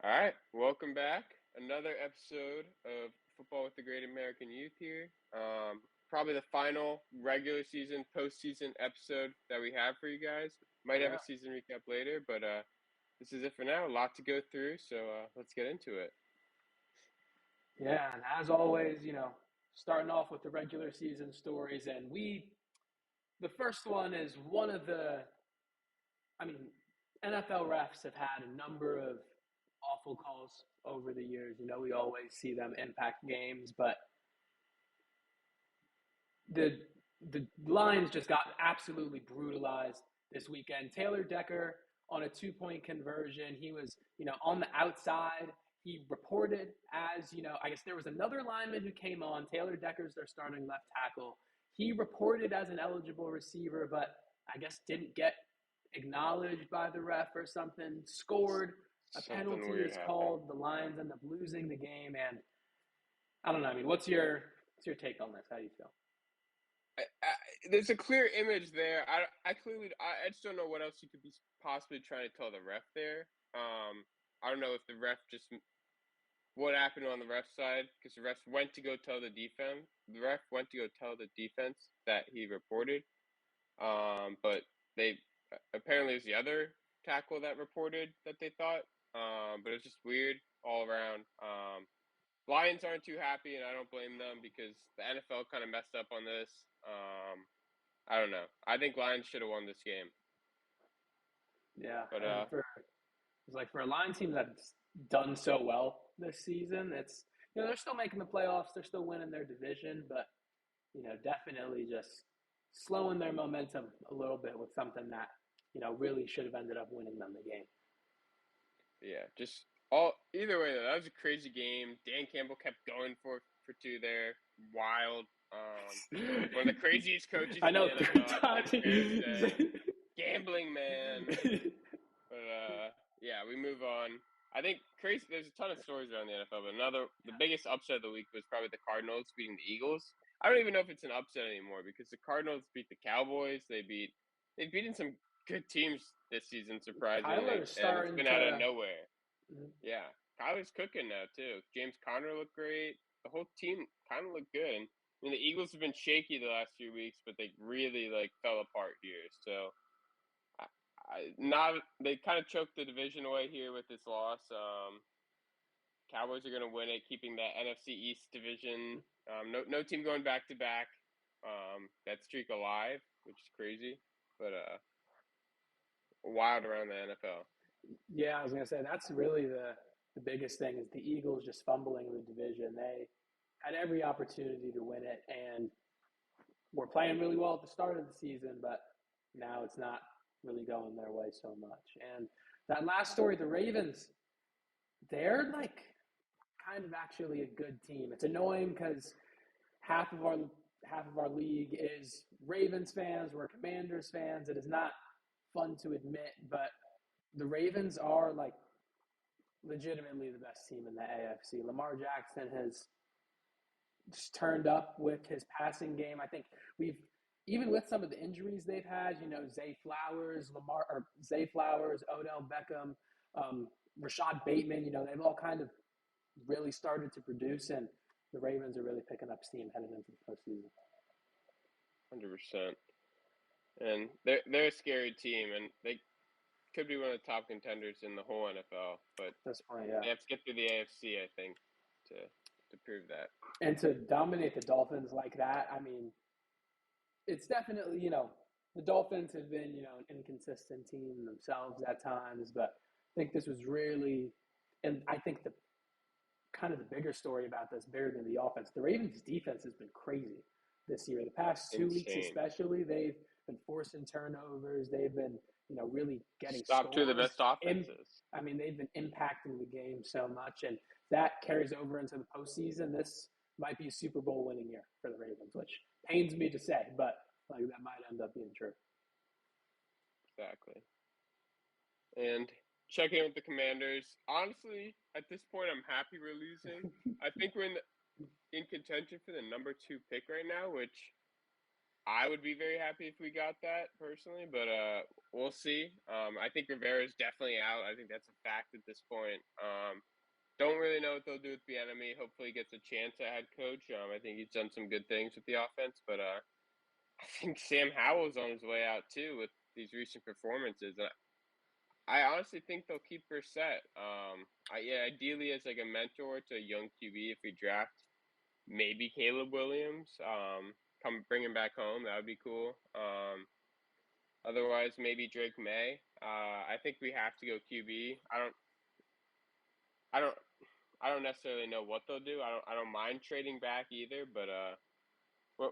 All right, welcome back. Another episode of Football with the Great American Youth here. Probably the final regular season, postseason episode that we have for you guys. Might have Yeah. a season recap later, but this is it for now. A lot to go through, so let's get into it. Yeah. And as always, starting off with the regular season stories. And the first one is I mean, NFL refs have had a number of awful calls over the years. We always see them impact games, but the the Lions just got absolutely brutalized this weekend. Taylor Decker on a 2-point conversion. He was, on the outside. He reported as, I guess there was another lineman who came on. Taylor Decker's their starting left tackle. He reported as an eligible receiver, but I guess didn't get acknowledged by the ref or something. Scored. A Something penalty weird is happened. called. The Lions end up losing the game. And I don't know. I mean, what's your take on this? How do you feel? There's a clear image there. I just don't know what else you could be possibly trying to tell the ref there. I don't know if the ref just what happened on the ref side because the ref went to go tell the defense. The ref went to go tell the defense that he reported. But they apparently it was the other tackle that reported that they thought. But it was just weird all around. Lions aren't too happy, and I don't blame them because the NFL kind of messed up on this. I don't know. I think Lions should have won this game, Yeah, but and for a line team that's done so well this season, it's they're still making the playoffs, they're still winning their division, but definitely just slowing their momentum a little bit with something that really should have ended up winning them the game. yeah, just all either way though, that was a crazy game. Dan Campbell kept going for two there. Wild. One of the craziest coaches I in the know NFL, third I think time. it's fair to say. Gambling man. But yeah, we move on. I think crazy. There's a ton of stories around the NFL, but the biggest upset of the week was probably the Cardinals beating the Eagles. I don't even know if it's an upset anymore because the Cardinals beat the Cowboys. They've beaten some good teams this season, Kyler surprisingly, is and it's starting been out of to. nowhere. Yeah, Kyler's cooking now too. James Conner looked great. The whole team kind of looked good. And I mean, the Eagles have been shaky the last few weeks, but they really fell apart here. So not they kind of choked the division away here with this loss. Cowboys are going to win it, keeping that NFC East division. No team going back to back. That streak alive, which is crazy, but wild around the NFL. Yeah, I was gonna say that's really the biggest thing is the Eagles just fumbling the division. They had every opportunity to win it, and were playing really well at the start of the season, but now it's not really going their way so much. And that last story, the Ravens, they're like kind of actually a good team. It's annoying because half of our half of our league is Ravens fans. We're Commanders fans. It is not fun to admit, but the Ravens are like legitimately the best team in the AFC. Lamar Jackson has just turned up with his passing game. I think we've even with some of the injuries they've had, Zay Flowers, Odell Beckham, Rashad Bateman, they've all kind of really started to produce, and the Ravens are really picking up steam heading into the postseason. 100%. And they're a scary team, and they could be one of the top contenders in the whole NFL. But At this point, yeah. they have to get through the AFC, I think, to prove that. And to dominate the Dolphins like that, I mean, it's definitely, the Dolphins have been, an inconsistent team themselves at times, but I think this was really, and I think the kind of the bigger story about this, bigger than the offense, the Ravens' defense has been crazy this year. The past 2 weeks, Insane. especially, they've been forcing turnovers. They've been, really getting Stop two of the scores. best offenses. I mean, they've been impacting the game so much, and that carries over into the postseason. This might be a Super Bowl winning year for the Ravens, which pains me to say, but like that might end up being true. Exactly. And checking in with the Commanders. Honestly, at this point, I'm happy we're losing. I think we're in contention for the number 2 pick right now, which I would be very happy if we got that personally, but we'll see. I think Rivera's definitely out. I think that's a fact at this point. Don't really know what they'll do with Bieniemy. Hopefully, he gets a chance at head coach. I think he's done some good things with the offense, but I think Sam Howell's on his way out too with these recent performances. And I honestly think they'll keep Brissett. Ideally as like a mentor to a young QB if we draft maybe Caleb Williams. Come bring him back home. That would be cool. Otherwise, maybe Drake May. I think we have to go QB. I don't. I don't necessarily know what they'll do. I don't mind trading back either. But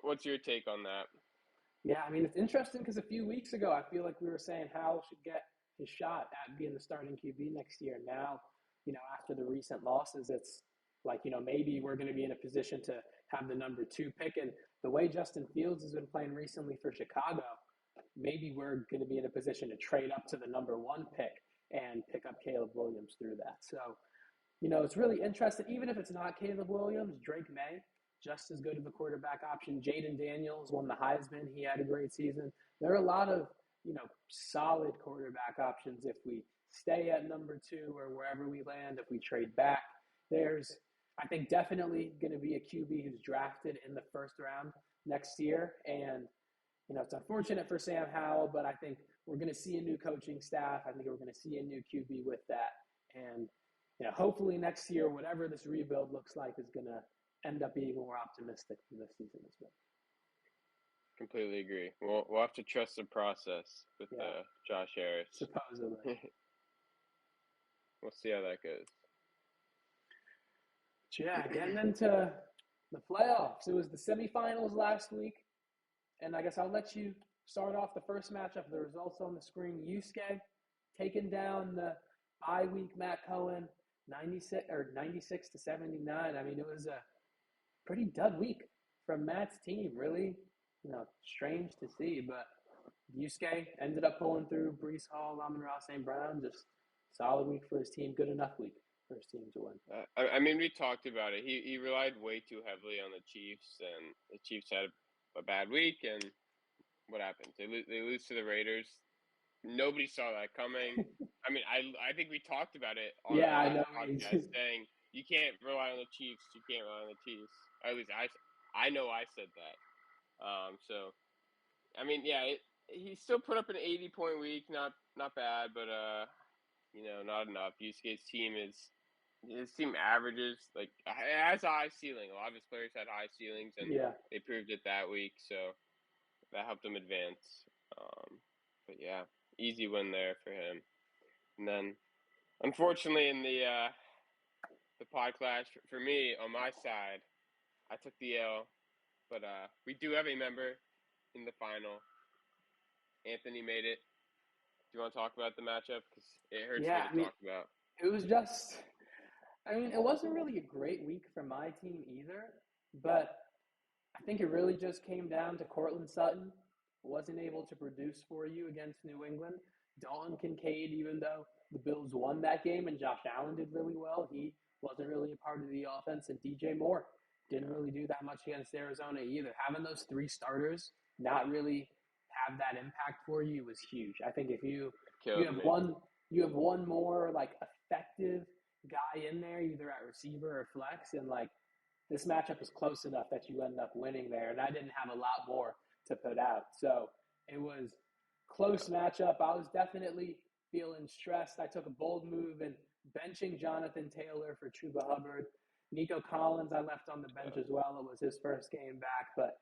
what's your take on that? Yeah, I mean, it's interesting because a few weeks ago, I feel like we were saying Howell should get his shot at being the starting QB next year. Now, after the recent losses, it's like, maybe we're going to be in a position to have the number 2 pick. And the way Justin Fields has been playing recently for Chicago, maybe we're going to be in a position to trade up to the number 1 pick and pick up Caleb Williams through that. So, it's really interesting. Even if it's not Caleb Williams, Drake May, just as good of a quarterback option. Jaden Daniels won the Heisman. He had a great season. There are a lot of, solid quarterback options if we stay at number 2 or wherever we land, if we trade back. There's, I think, definitely going to be a QB who's drafted in the first round next year. And, it's unfortunate for Sam Howell, but I think we're going to see a new coaching staff. I think we're going to see a new QB with that. And, hopefully next year, whatever this rebuild looks like is going to end up being more optimistic for this season as well. Completely agree. We'll have to trust the process with Josh Harris. Supposedly. We'll see how that goes. Yeah, getting into the playoffs. It was the semifinals last week. And I guess I'll let you start off the first matchup. The results on the screen. Yusuke taking down the bye week Matt Cohen, 96 to 79. I mean, it was a pretty dud week from Matt's team. Really, strange to see. But Yusuke ended up pulling through. Breece Hall, Amon-Ra St. Brown, just solid week for his team. Good enough week for his team to win. I mean, we talked about it. He relied way too heavily on the Chiefs, and the Chiefs had a bad week. And what happened? They lose to the Raiders. Nobody saw that coming. I mean, I think we talked about it on the podcast, saying you can't rely on the Chiefs. You can't rely on the Chiefs. At least I know I said that. So, I mean, yeah, he still put up an 80-point week. Not bad, but not enough. Yusuke's team his team averages, like, it has a high ceiling. A lot of his players had high ceilings, and they proved it that week. So that helped him advance. But yeah, easy win there for him. And then, unfortunately, in the pod clash, for me, on my side, I took the L. But we do have a member in the final. Anthony made it. Do you want to talk about the matchup? Because it hurts me to talk about. It was just, it wasn't really a great week for my team either. But I think it really just came down to Courtland Sutton. Wasn't able to produce for you against New England. Dalton Kincaid, even though the Bills won that game and Josh Allen did really well, he wasn't really a part of the offense. And DJ Moore didn't really do that much against Arizona either. Having those 3 starters not really have that impact for you was huge. I think if you have one more like effective guy in there, either at receiver or flex, and like this matchup was close enough that you end up winning there. And I didn't have a lot more to put out. So it was close matchup. I was definitely feeling stressed. I took a bold move in benching Jonathan Taylor for Chuba Hubbard. Nico Collins I left on the bench as well. It was his first game back, but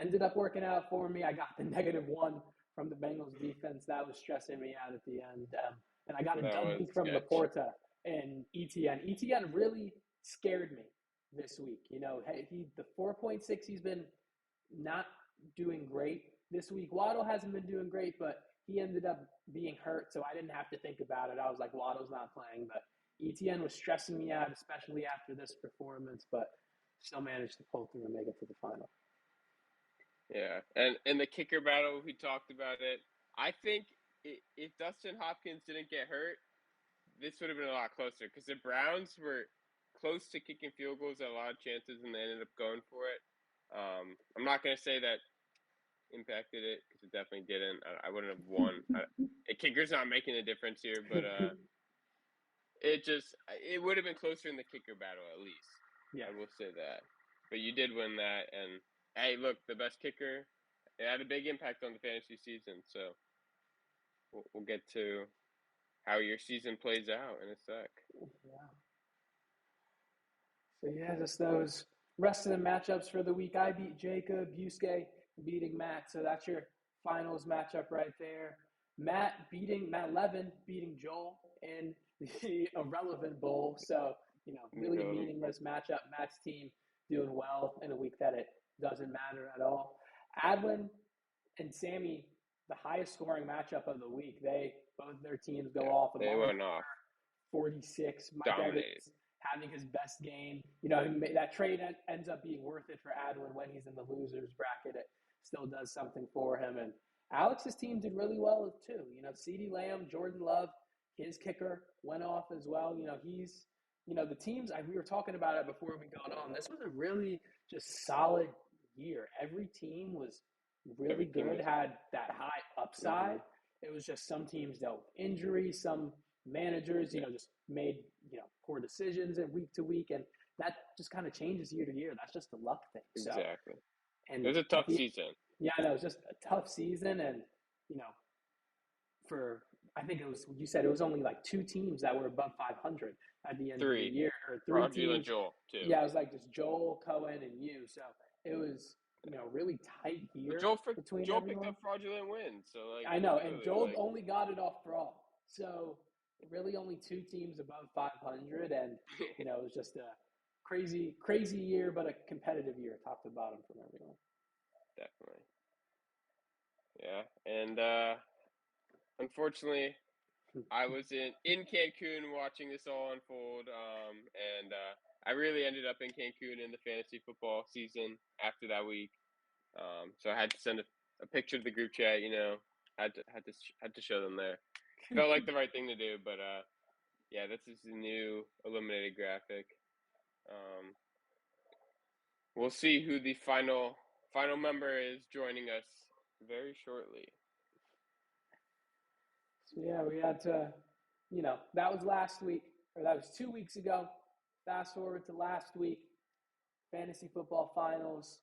ended up working out for me. I got the -1 from the Bengals defense. That was stressing me out at the end. And I got a dub from Laporta and ETN. ETN really scared me this week. The 4.6, he's been not doing great this week. Waddle hasn't been doing great, but he ended up being hurt, so I didn't have to think about it. I was like, Waddle's not playing, but ETN was stressing me out, especially after this performance, but still managed to pull through and make it to the final. Yeah, and in the kicker battle, we talked about it. I think if Dustin Hopkins didn't get hurt, this would have been a lot closer because the Browns were close to kicking field goals at a lot of chances, and they ended up going for it. I'm not going to say that, impacted it because it definitely didn't. I wouldn't have won. A kicker's not making a difference here, but it would have been closer in the kicker battle at least. Yeah. I will say that. But you did win that, and hey, look, the best kicker. It had a big impact on the fantasy season, so we'll get to how your season plays out in a sec. Yeah. So yeah, just those rest of the matchups for the week. I beat Jacob, Yusuke beating Matt. So that's your finals matchup right there. Matt Levin beating Joel in the Irrelevant Bowl. So, really meaningless matchup. Matt's team doing well in a week that it doesn't matter at all. Adwin and Sammy, the highest scoring matchup of the week. Both their teams go off. They went off. 46. Mike Dominated. Evans having his best game. That trade ends up being worth it for Adwin when he's in the losers bracket. It still does something for him. And Alex's team did really well too. CeeDee Lamb, Jordan Love, his kicker went off as well. He's the teams we were talking about it before we got on. This was a really just solid year. Every team was really good, had that high upside. It was just some teams dealt with injury, some managers, just made, poor decisions and week to week. And that just kind of changes year to year. That's just a luck thing. Exactly. And it was a tough season. Yeah, no, it was just a tough season. And, I think you said it was only like 2 teams that were above 500 at the end of the year. Or 3 Fraudulent teams. Joel, too. Yeah, it was like just Joel, Cohen, and you. So it was, really tight year between Joel everyone. picked up fraudulent wins. So I know, and Joel only got it off fraud. So really only 2 teams above 500, and it was just a crazy year, but a competitive year, top to bottom from everyone. Definitely. Yeah, and unfortunately, I was in Cancun watching this all unfold, and I really ended up in Cancun in the fantasy football season after that week. So I had to send a picture to the group chat. Had to show them there. Felt like the right thing to do, but yeah, this is the new eliminated graphic. We'll see who the final member is joining us very shortly. So yeah, we had to, that was last week, or that was 2 weeks ago. Fast forward to last week, fantasy football finals.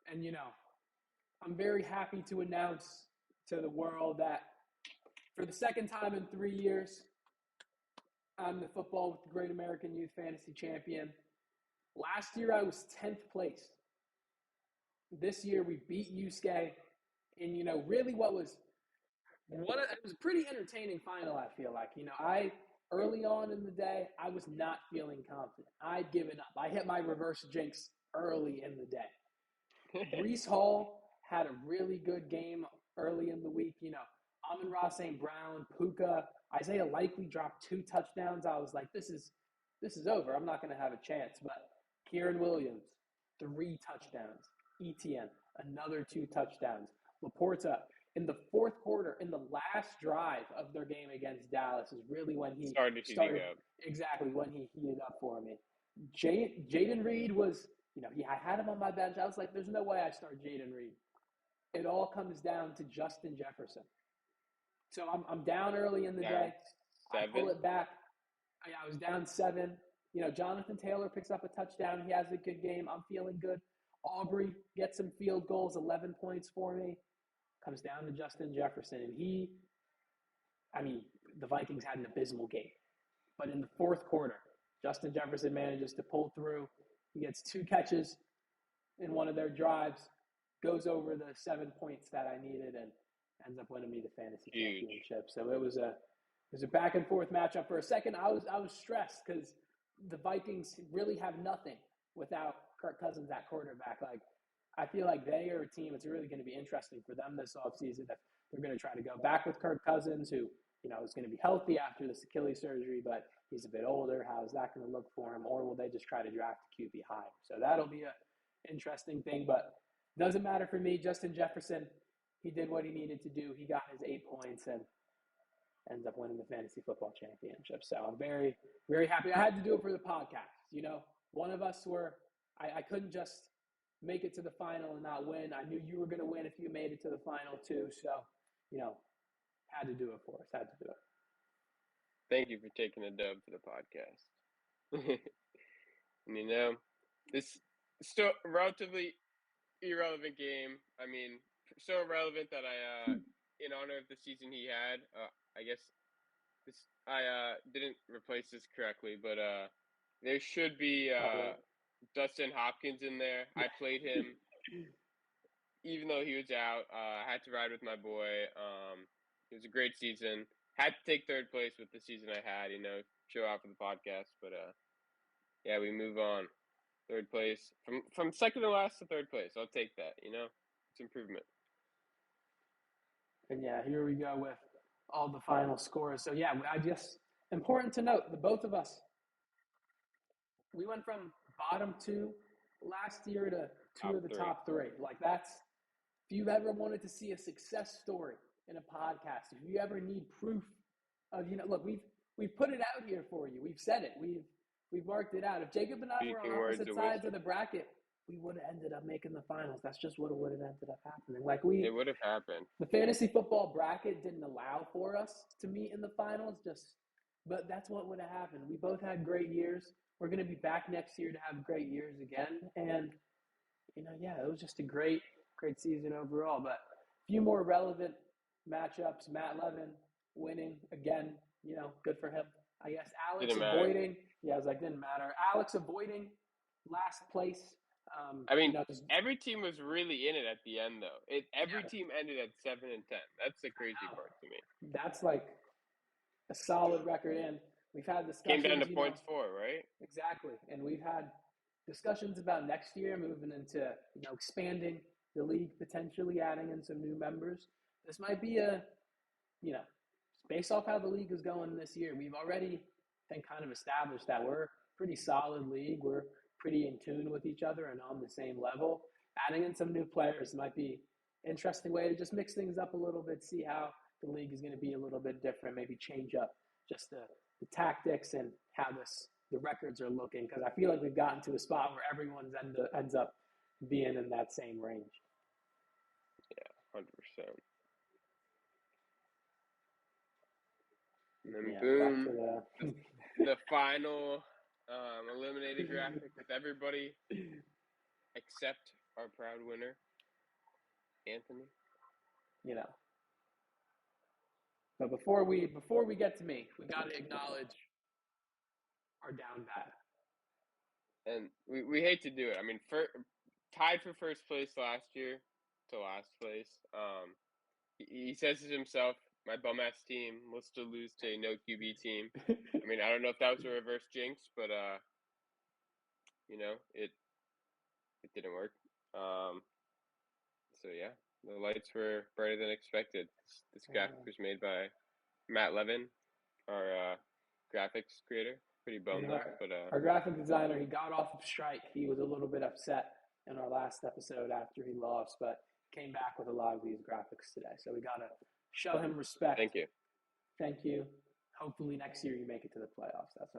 And, I'm very happy to announce to the world that for the second time in 3 years, I'm the Football with the Great American Youth Fantasy Champion. Last year, I was 10th place. This year, we beat Yusuke. And, really it was a pretty entertaining final, I feel like. Early on in the day, I was not feeling confident. I'd given up. I hit my reverse jinx early in the day. Breece Hall had a really good game early in the week. Amon-Ra St. Brown, Puka, Isaiah Likely dropped 2 touchdowns. I was like, this is over. I'm not going to have a chance. But Kieran Williams, 3 touchdowns. ETN, another 2 touchdowns. Laporta, in the fourth quarter, in the last drive of their game against Dallas, is really when he started up. Exactly, when he heated up for me. Jaden Reed was, I had him on my bench. I was like, there's no way I start Jaden Reed. It all comes down to Justin Jefferson. So I'm down early in the day. 7. I pull it back. I was down 7. Jonathan Taylor picks up a touchdown. He has a good game. I'm feeling good. Aubrey gets some field goals, 11 points for me. Comes down to Justin Jefferson. And the Vikings had an abysmal game. But in the fourth quarter, Justin Jefferson manages to pull through. He gets 2 catches in one of their drives, goes over the 7 points that I needed, and ends up winning me the fantasy championship. So it was a back and forth matchup. For a second, I was stressed because the Vikings really have nothing without Kirk Cousins at quarterback. I feel like they are a team. It's really going to be interesting for them this offseason if they're going to try to go back with Kirk Cousins, who is going to be healthy after this Achilles surgery, but he's a bit older. How is that going to look for him? Or will they just try to draft a QB high? So that'll be an interesting thing, but doesn't matter for me. Justin Jefferson, he did what he needed to do. He got his 8 points and ends up winning the fantasy football championship. So I'm very, very happy. I had to do it for the podcast. One of us I couldn't just make it to the final and not win. I knew you were going to win if you made it to the final too. So, had to do it for us. Had to do it. Thank you for taking a dub to the podcast. And, this still relatively irrelevant game. I mean, so irrelevant that in honor of the season he had, I guess I didn't replace this correctly, but there should be Dustin Hopkins in there. I played him, even though he was out. I had to ride with my boy. It was a great season. Had to take third place with the season I had, show out for the podcast. But yeah, we move on. Third place from second to last to third place. I'll take that. It's improvement. And yeah, here we go with all the final scores. So yeah, important to note the both of us. We went from bottom two last year to two of the top three. Like if you ever wanted to see a success story in a podcast, if you ever need proof of, look, we've put it out here for you. We've said it. We've marked it out. If Jacob and I were on opposite sides of the bracket, we would have ended up making the finals. That's just what it would have ended up happening. It would have happened. The fantasy football bracket didn't allow for us to meet in the finals, but that's what would have happened. We both had great years. We're going to be back next year to have great years again. And, it was just a great season overall. But a few more relevant matchups. Matt Levin winning again, good for him. I guess Alex avoiding. Yeah, I was like, didn't matter. Alex avoiding last place. Every team was really in it at the end, though. Every team ended at 7-10. That's the crazy part to me. That's like a solid record. And we've had discussions. Came down to points for, right? Exactly. And we've had discussions about next year moving into, expanding the league, potentially adding in some new members. This might be based off how the league is going this year, we've already, I think, kind of established that we're a pretty solid league. We're pretty in tune with each other and on the same level. Adding in some new players might be an interesting way to just mix things up a little bit, see how the league is going to be a little bit different, maybe change up just the tactics and how the records are looking, because I feel like we've gotten to a spot where everyone ends up being in that same range. Yeah, 100%. And then boom, the final eliminated graphic with everybody except our proud winner, Anthony. But before we get to me, we got to acknowledge our down bad. And we hate to do it. I mean, tied for first place last year to last place. He says it himself. My bum-ass team will still lose to a no QB team. I mean, I don't know if that was a reverse jinx, but it didn't work. So yeah, the lights were brighter than expected. This graphic was made by Matt Levin, our graphics creator. Pretty bummed out, but our graphic designer, he got off of strike. He was a little bit upset in our last episode after he lost, but came back with a lot of these graphics today. So we gotta show him respect. Thank you. Hopefully next year you make it to the playoffs. That's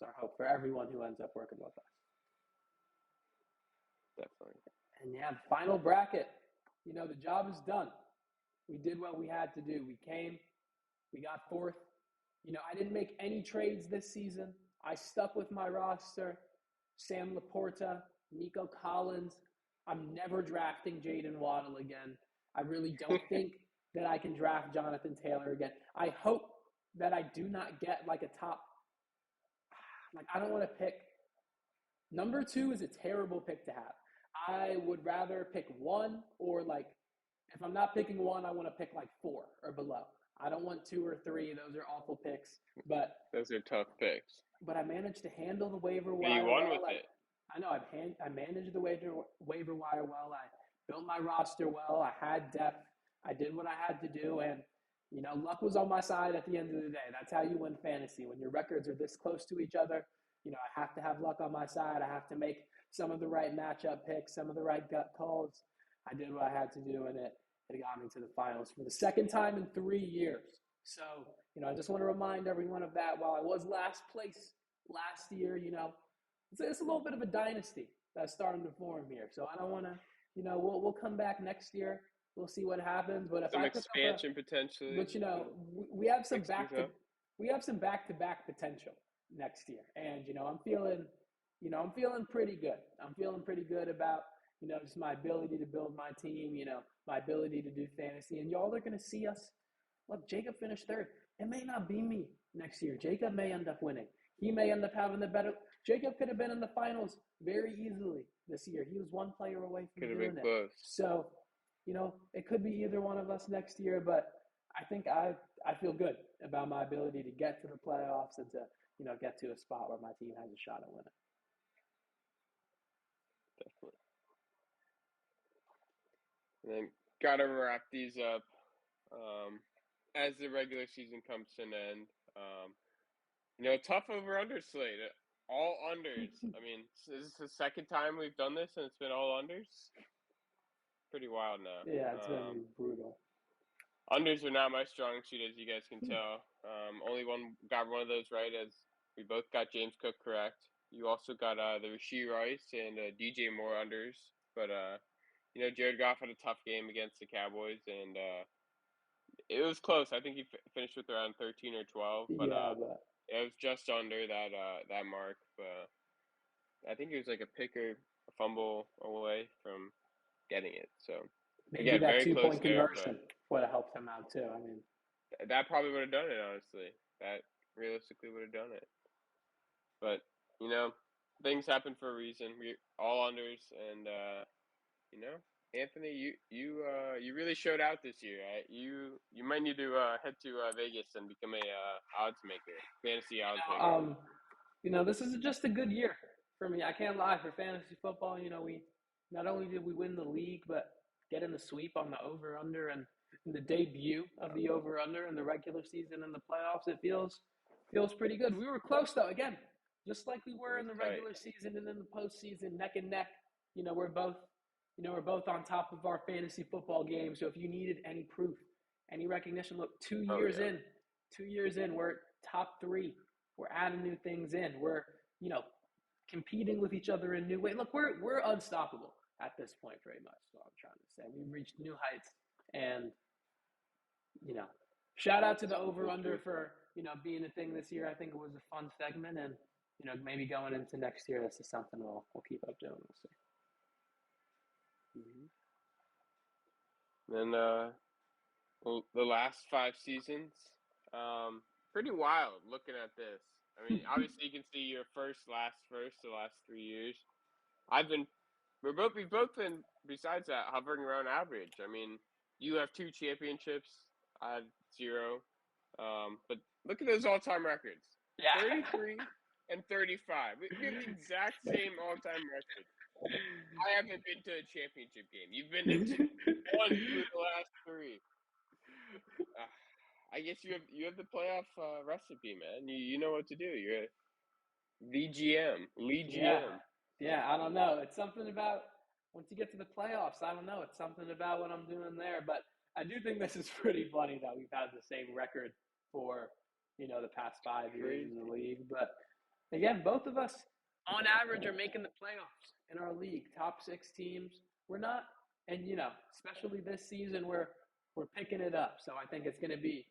our hope for everyone who ends up working with us. Definitely. And yeah, the final bracket. The job is done. We did what we had to do. We came. We got fourth. I didn't make any trades this season. I stuck with my roster. Sam Laporta, Nico Collins. I'm never drafting Jaden Waddle again. I really don't think that I can draft Jonathan Taylor again. I hope that I do not get like a top. I don't want to pick. Number 2 is a terrible pick to have. I would rather pick 1 or if I'm not picking 1, I want to pick 4 or below. I don't want 2 or 3. Those are awful picks. But those are tough picks. But I managed to handle the waiver wire. You won with it. I know. I managed the waiver wire well. I built my roster well. I had depth. I did what I had to do. And, luck was on my side at the end of the day. That's how you win fantasy. When your records are this close to each other, I have to have luck on my side. I have to make some of the right matchup picks, some of the right gut calls. I did what I had to do, and it got me to the finals for the second time in 3 years. So, I just want to remind everyone of that. While I was last place last year, it's a little bit of a dynasty. that's starting to form here. So I don't want to, we'll come back next year. We'll see what happens. But if Some I pick up expansion potentially. but we have some mix things up. back to back potential next year, and I'm feeling pretty good. I'm feeling pretty good about just my ability to build my team. My ability to do fantasy, and y'all are going to see us. Look, Jacob finished third. It may not be me next year. Jacob may end up winning. He may end up having the better. Jacob could have been in the finals very easily this year. He was one player away from doing it. So, it could be either one of us next year, but I think I feel good about my ability to get to the playoffs and to, get to a spot where my team has a shot at winning. Definitely. And then got to wrap these up as the regular season comes to an end. Tough over-under slate. All unders. I mean, this is the second time we've done this, and it's been all unders. Pretty wild now. Yeah, it's been brutal. Unders are not my strong suit, as you guys can tell. Only got one of those right, as we both got James Cook correct. You also got the Rashee Rice and DJ Moore unders. But, Jared Goff had a tough game against the Cowboys, and it was close. I think he finished with around 13 or 12. But, it was just under that mark. But I think it was like a pick or a fumble away from getting it. So maybe again, that 2-point conversion would have helped him out too. I mean, that probably would have done it. Honestly, that realistically would have done it. But things happen for a reason. We all unders, and Anthony, you really showed out this year. Right? You might need to head to Vegas and become a odds maker, fantasy odds maker. This is just a good year for me. I can't lie, for fantasy football. We not only did we win the league, but get in the sweep on the over under and the debut of the over under in the regular season and the playoffs. It feels pretty good. We were close though. Again, just like we were in the regular season and in the postseason, neck and neck. We're both on top of our fantasy football game. So if you needed any proof, any recognition, look, 2 years in, we're top 3. We're adding new things in. We're, competing with each other in new ways. Look, we're unstoppable at this point, very much. So I'm trying to say we've reached new heights, and shout out to the over under for being a thing this year. I think it was a fun segment, and maybe going into next year, this is something we'll keep up doing. We'll see. Then the last 5 seasons, pretty wild looking at this. I mean, obviously you can see your last the last 3 years. We've both been, besides that, hovering around average. I mean, you have 2 championships, I had 0. But look at those all-time records. Yeah. 33 and 35. We have the exact same all-time record. I haven't been to a championship game. You've been to 1 through the last 3. I guess you have the playoff recipe, man. You know what to do. You're the GM, lead GM. Yeah, I don't know. It's something about once you get to the playoffs. I don't know. It's something about what I'm doing there. But I do think this is pretty funny that we've had the same record for the past 5 years in the league. But again, both of us on average are making the playoffs in our league. Top 6 teams. We're not, and especially this season, we're picking it up. So I think it's going to be.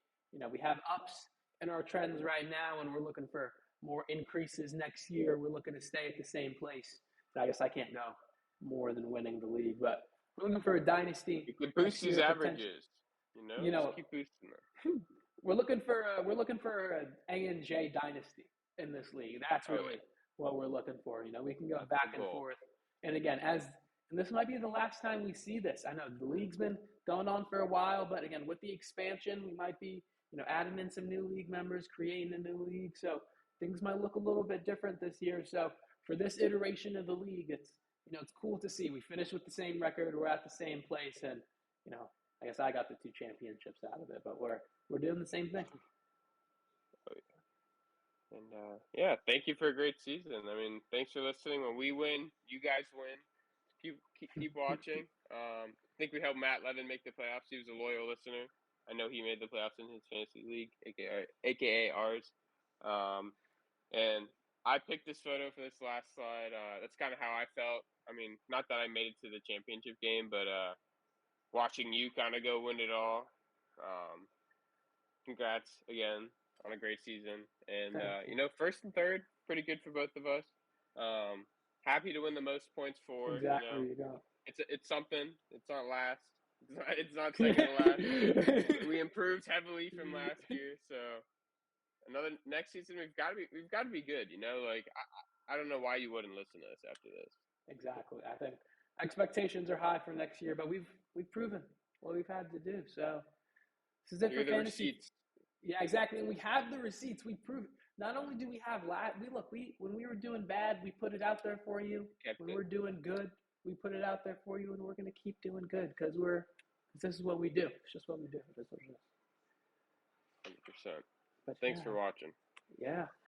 We have ups in our trends right now, and we're looking for more increases next year. We're looking to stay at the same place. So I guess I can't go more than winning the league, but we're looking for a dynasty. You can boost these averages. Just keep boosting them. We're looking for an A&J dynasty in this league. That's really what we're looking for. We can go back and forth. And again, and this might be the last time we see this. I know the league's been going on for a while, but again, with the expansion, we might be adding in some new league members, creating a new league. So things might look a little bit different this year. So for this iteration of the league, it's cool to see. We finished with the same record. We're at the same place. And, I guess I got the 2 championships out of it, but we're doing the same thing. And, thank you for a great season. I mean, thanks for listening. When we win, you guys win. Keep watching. I think we helped Matt Levin make the playoffs. He was a loyal listener. I know he made the playoffs in his fantasy league, aka ours. And I picked this photo for this last slide. That's kind of how I felt. I mean, not that I made it to the championship game, but watching you kind of go win it all. Um, Congrats again on a great season. And Thank you. first and third, pretty good for both of us. Happy to win the most points for. Exactly. You go. It's something. It's not last. It's not second to last. We improved heavily from last year, so another next season we've got to be good. Like I don't know why you wouldn't listen to us after this. Exactly. I think expectations are high for next year, but we've proven what we've had to do. So this is it for You're the fantasy. receipts. Yeah, exactly. And we have the receipts. We prove. Not only do we have we when we were doing bad, we put it out there for you. Kept When it we're doing good, we put it out there for you, and we're going to keep doing good because this is what we do. It's just what we do. That's what it is. 100%. But Thanks for watching. yeah.